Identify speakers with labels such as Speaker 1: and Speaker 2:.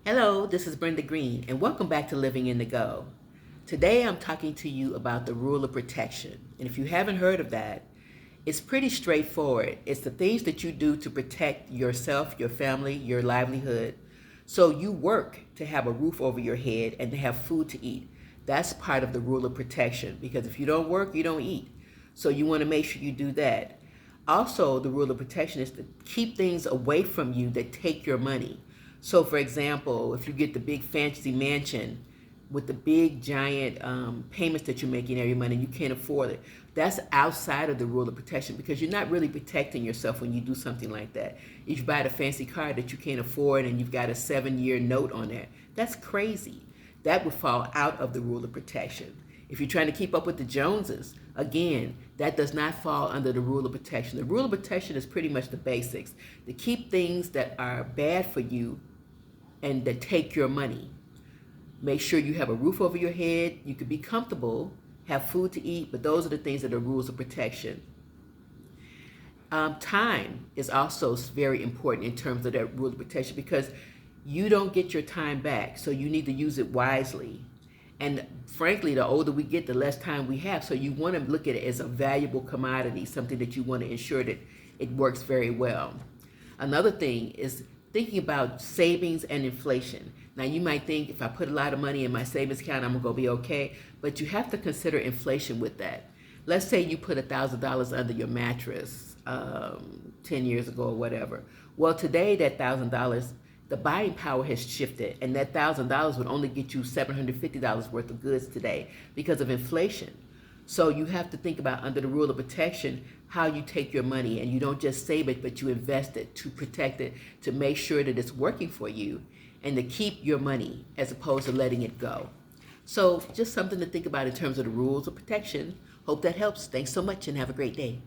Speaker 1: Hello, this is Brenda Green, and welcome back to Living in the Go. Today I'm talking to you about the rule of protection. And if you haven't heard of that, it's pretty straightforward. It's the things that you do to protect yourself, your family, your livelihood. So you work to have a roof over your head and to have food to eat. That's part of the rule of protection because if you don't work, you don't eat. So you want to make sure you do that. Also, the rule of protection is to keep things away from you that take your money. So, for example, if you get the big fancy mansion with the big giant payments that you're making every month and you can't afford it, that's outside of the rule of protection because you're not really protecting yourself when you do something like that. If you buy a fancy car that you can't afford and you've got a 7-year note on it, that's crazy. That would fall out of the rule of protection. If you're trying to keep up with the Joneses, again, that does not fall under the rule of protection. The rule of protection is pretty much the basics. To keep things that are bad for you and that take your money. Make sure you have a roof over your head, you can be comfortable, have food to eat, but those are the things that are rules of protection. Time is also very important in terms of that rule of protection because you don't get your time back, so you need to use it wisely. And frankly, the older we get, the less time we have. So you want to look at it as a valuable commodity, something that you want to ensure that it works very well. Another thing is thinking about savings and inflation. Now you might think if I put a lot of money in my savings account, I'm going to be okay. But you have to consider inflation with that. Let's say you put $1,000 under your mattress 10 years ago or whatever. Well, today that $1,000, the buying power has shifted, and that $1,000 would only get you $750 worth of goods today because of inflation. So you have to think about, under the rule of protection, how you take your money, and you don't just save it, but you invest it to protect it, to make sure that it's working for you, and to keep your money as opposed to letting it go. So just something to think about in terms of the rules of protection. Hope that helps. Thanks so much and have a great day.